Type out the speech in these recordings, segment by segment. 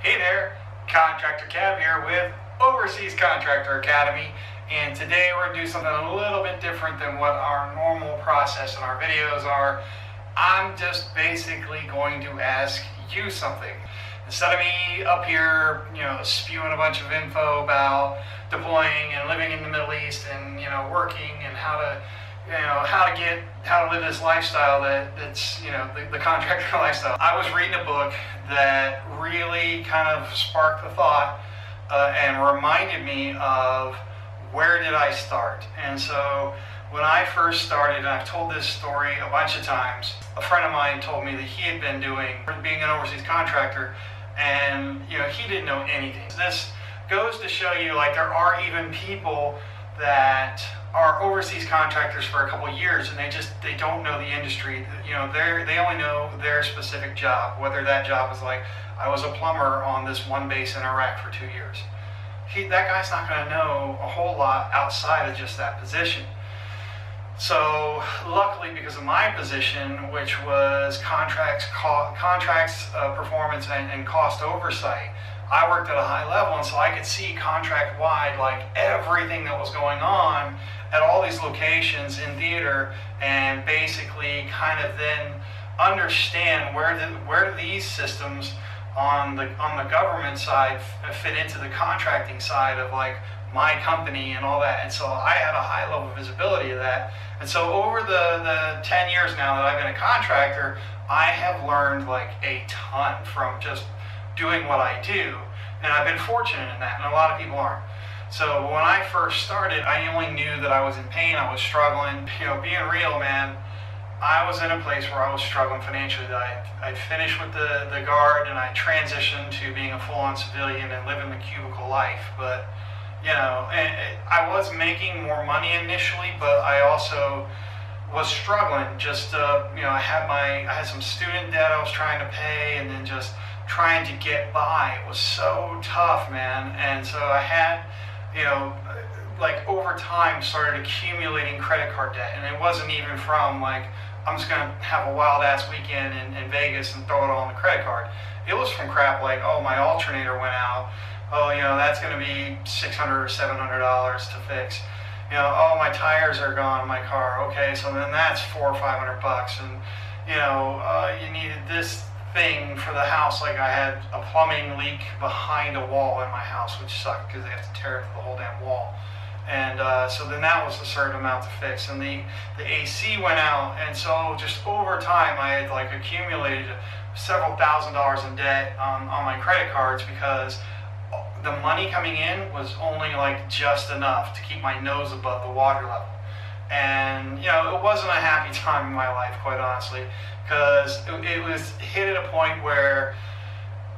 Hey there, Contractor Kev here with Overseas Contractor Academy, and today we're going to do something a little bit different than what our normal process in our videos are. I'm just basically going to ask you something. Instead of me up here, spewing a bunch of info about deploying and living in the Middle East and, working and how to live this lifestyle that's the contractor lifestyle. I was reading a book that really kind of sparked the thought and reminded me of where did I start. And so when I first started, and I've told this story a bunch of times, a friend of mine told me that he had been being an overseas contractor, and he didn't know anything. This goes to show you, like, there are even people that are overseas contractors for a couple of years and they don't know the industry. They only know their specific job, whether that job is like, I was a plumber on this one base in Iraq for 2 years. That guy's not going to know a whole lot outside of just that position. So luckily, because of my position, which was contracts, performance and cost oversight, I worked at a high level, and so I could see contract-wide, like, everything that was going on at all these locations in theater, and basically kind of then understand where do these systems on the government side fit into the contracting side of, like, my company and all that. And so I had a high level of visibility of that. And so over the 10 years now that I've been a contractor, I have learned, like, a ton from just doing what I do, and I've been fortunate in that, and a lot of people aren't. So when I first started, I only knew that I was in pain, I was struggling. Being real, man, I was in a place where I was struggling financially. I'd finished with the Guard, and I transitioned to being a full-on civilian and living the cubicle life. But I was making more money initially, but I also was struggling. I had some student debt I was trying to pay, and then just trying to get by. It was so tough, man. And so I had, like, over time started accumulating credit card debt. And it wasn't even from, like, I'm just gonna have a wild ass weekend in Vegas and throw it all on the credit card. It was from crap like, oh, my alternator went out. Oh, that's gonna be $600 or $700 to fix. Oh, my tires are gone in my car. Okay, so then that's $400 or $500, and you needed this thing for the house. Like, I had a plumbing leak behind a wall in my house, which sucked because they have to tear the whole damn wall. And so then that was a certain amount to fix, and the AC went out. And so just over time, I had, like, accumulated several $1,000s in debt on my credit cards, because the money coming in was only, like, just enough to keep my nose above the water level. And it wasn't a happy time in my life, quite honestly, because it was hit at a point where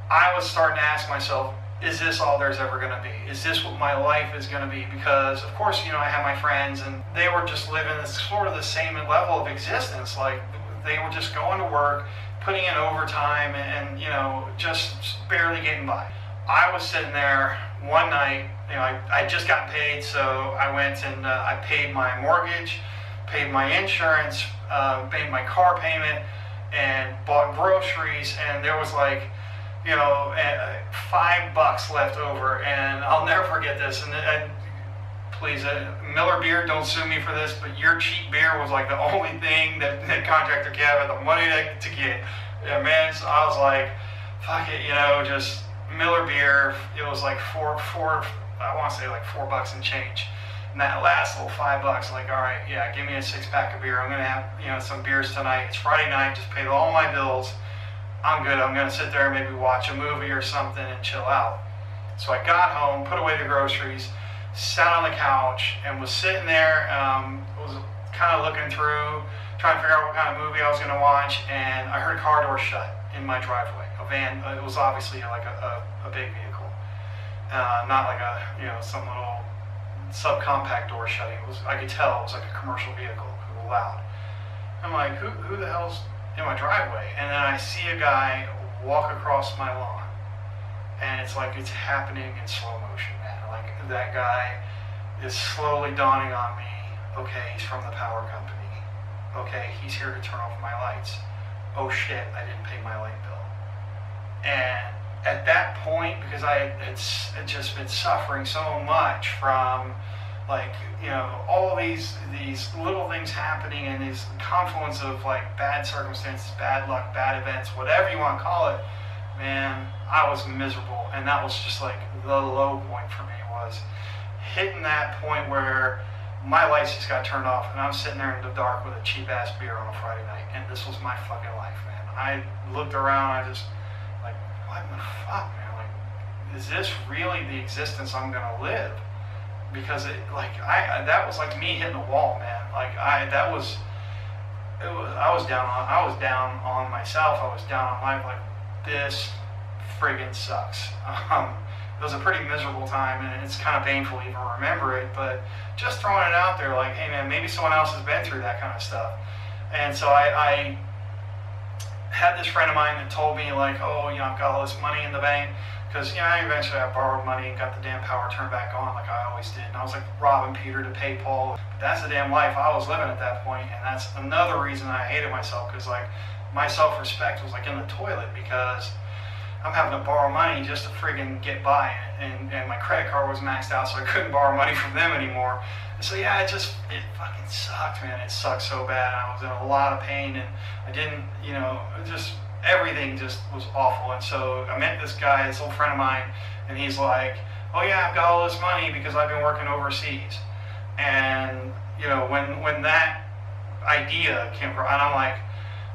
I was starting to ask myself, is this all there's ever going to be? Is this what my life is going to be? Because, of course, I have my friends, and they were just living sort of the same level of existence. Like, they were just going to work, putting in overtime, and just barely getting by. I was sitting there one night, I just got paid, so I went and I paid my mortgage, paid my insurance, paid my car payment, and bought groceries, and there was, like, $5 left over. And I'll never forget this, and please, Miller Beer, don't sue me for this, but your cheap beer was, like, the only thing that Contractor Kev had the money to get. Yeah, man, so I was like, fuck it, just Miller Beer. It was like I want to say like $4 and change. And that last little $5, like, all right, yeah, give me a 6-pack of beer. I'm gonna have some beers tonight. It's Friday night. Just paid all my bills. I'm good. I'm gonna sit there and maybe watch a movie or something and chill out. So I got home, put away the groceries, sat on the couch, and was sitting there. Was kind of looking through, trying to figure out what kind of movie I was gonna watch, and I heard a car door shut in my driveway. A van. It was obviously like a big vehicle, not like some little subcompact door shutting. I could tell it was like a commercial vehicle. It was loud. I'm like, who the hell's in my driveway? And then I see a guy walk across my lawn, and it's like it's happening in slow motion, man. Like, that guy is slowly dawning on me. Okay, he's from the power company. Okay, he's here to turn off my lights. Oh shit, I didn't pay my light bill. And at that point, because I had just been suffering so much from, like, you know, all these little things happening and these confluence of like bad circumstances, bad luck, bad events, whatever you want to call it, man, I was miserable. And that was just like the low point for me, was hitting that point where my lights just got turned off and I'm sitting there in the dark with a cheap ass beer on a Friday night, and this was my fucking life, man. I looked around, I just like, what the fuck, man? Like, is this really the existence I'm gonna live? Because it, like, that was like me hitting a wall, man. Like, I was down on myself. I was down on life. Like, this friggin' sucks. It was a pretty miserable time, and it's kind of painful to even remember it, but just throwing it out there, like, hey man, maybe someone else has been through that kind of stuff. And so I had this friend of mine that told me, like, oh, you know, I've got all this money in the bank, because, you know, eventually I borrowed money and got the damn power turned back on like I always did, and I was like robbing Peter to pay Paul. But that's the damn life I was living at that point, and that's another reason I hated myself, because like my self-respect was like in the toilet, because I'm having to borrow money just to friggin' get by, and my credit card was maxed out, so I couldn't borrow money from them anymore. And so yeah, it fucking sucked, man. It sucked so bad. I was in a lot of pain, and I didn't, you know, just everything just was awful. And so I met this guy, this old friend of mine, and he's like, oh yeah, I've got all this money because I've been working overseas. And you know, when that idea came from, and I'm like,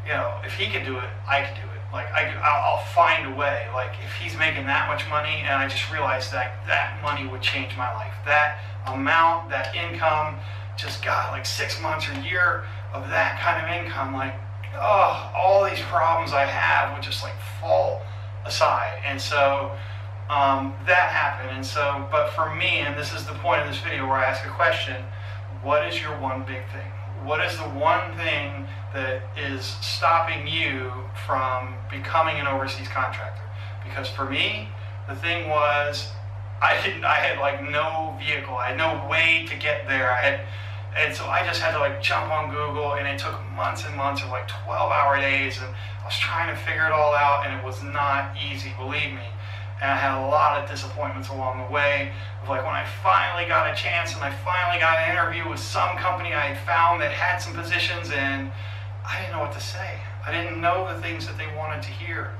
you know, if he can do it, I can do it. Like, I'll find a way. Like, if he's making that much money, and I just realized that that money would change my life. That amount, that income, just got like 6 months or a year of that kind of income, like, oh, all these problems I have would just like fall aside. And so that happened. And so, but for me, and this is the point of this video where I ask a question, what is your one big thing? What is the one thing that is stopping you from becoming an overseas contractor? Because for me, the thing was, I had like no vehicle. I had no way to get there. And so I just had to like jump on Google, and it took months and months of like 12-hour days, and I was trying to figure it all out, and it was not easy, believe me. And I had a lot of disappointments along the way, of like when I finally got a chance and I finally got an interview with some company I had found that had some positions, and I didn't know what to say. I didn't know the things that they wanted to hear.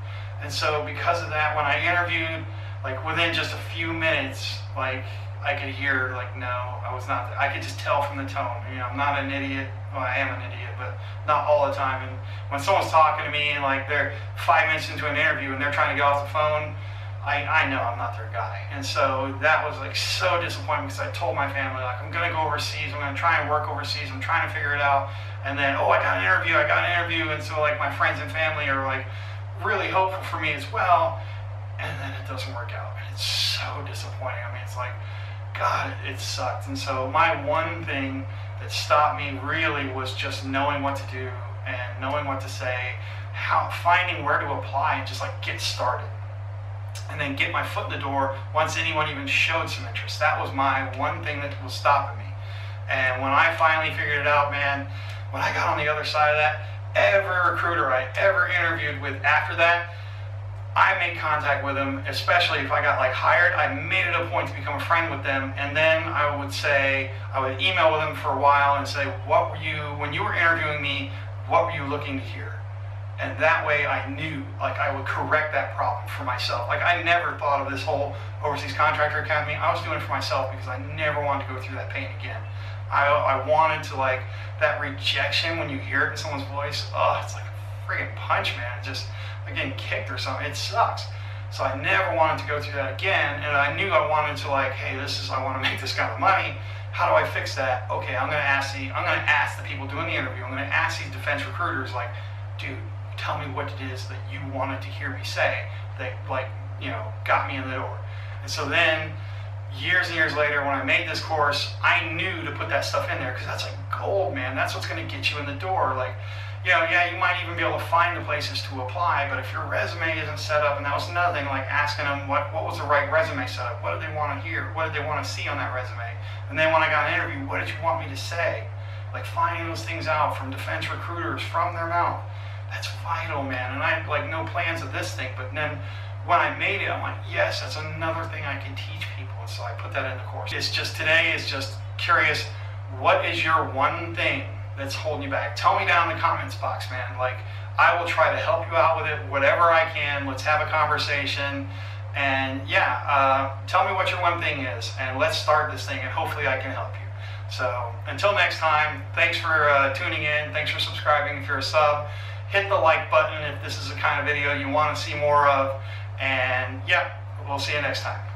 And so because of that, when I interviewed, like within just a few minutes, like I could hear, like, no, I was not, I could just tell from the tone. You know, I'm not an idiot. Well, I am an idiot, but not all the time. And when someone's talking to me and like they're 5 minutes into an interview and they're trying to get off the phone, I know I'm not their guy. And so that was like so disappointing, because I told my family, like, I'm gonna go overseas, I'm gonna try and work overseas, I'm trying to figure it out. And then, oh, I got an interview, and so like my friends and family are like really hopeful for me as well, and then it doesn't work out, and it's so disappointing. I mean, it's like, God, it sucked. And so my one thing that stopped me really was just knowing what to do and knowing what to say, finding where to apply, and just like get started. And then get my foot in the door once anyone even showed some interest. That was my one thing that was stopping me. And when I finally figured it out, man, when I got on the other side of that, every recruiter I ever interviewed with after that, I made contact with them, especially if I got like hired. I made it a point to become a friend with them, and then I would email with them for a while and say, when you were interviewing me, what were you looking to hear? And that way I knew, like, I would correct that problem for myself. Like, I never thought of this whole Overseas Contractor Academy. I was doing it for myself because I never wanted to go through that pain again. I wanted to, like, that rejection when you hear it in someone's voice, oh, it's like a friggin' punch, man. It just, like getting kicked or something. It sucks. So I never wanted to go through that again, and I knew I wanted to, like, hey, I want to make this kind of money. How do I fix that? Okay, I'm gonna ask the people doing the interview. I'm gonna ask these defense recruiters, like, dude, tell me what it is that you wanted to hear me say that, like, you know, got me in the door. And so then, years and years later, when I made this course, I knew to put that stuff in there, because that's like gold, man. That's what's going to get you in the door. Like, you know, yeah, you might even be able to find the places to apply, but if your resume isn't set up, and that was another thing, like asking them what was the right resume set up, what did they want to hear, what did they want to see on that resume, and then when I got an interview, what did you want me to say? Like, finding those things out from defense recruiters, from their mouth. That's vital, man. And I had like no plans of this thing, but then when I made it, I'm like, yes, that's another thing I can teach people. And so I put that in the course. It's just, today is just curious, what is your one thing that's holding you back? Tell me down in the comments box, man. Like, I will try to help you out with it, whatever I can. Let's have a conversation. And yeah, tell me what your one thing is, and let's start this thing, and hopefully I can help you. So until next time, thanks for tuning in. Thanks for subscribing if you're a sub. Hit the like button if this is the kind of video you want to see more of. And yeah, we'll see you next time.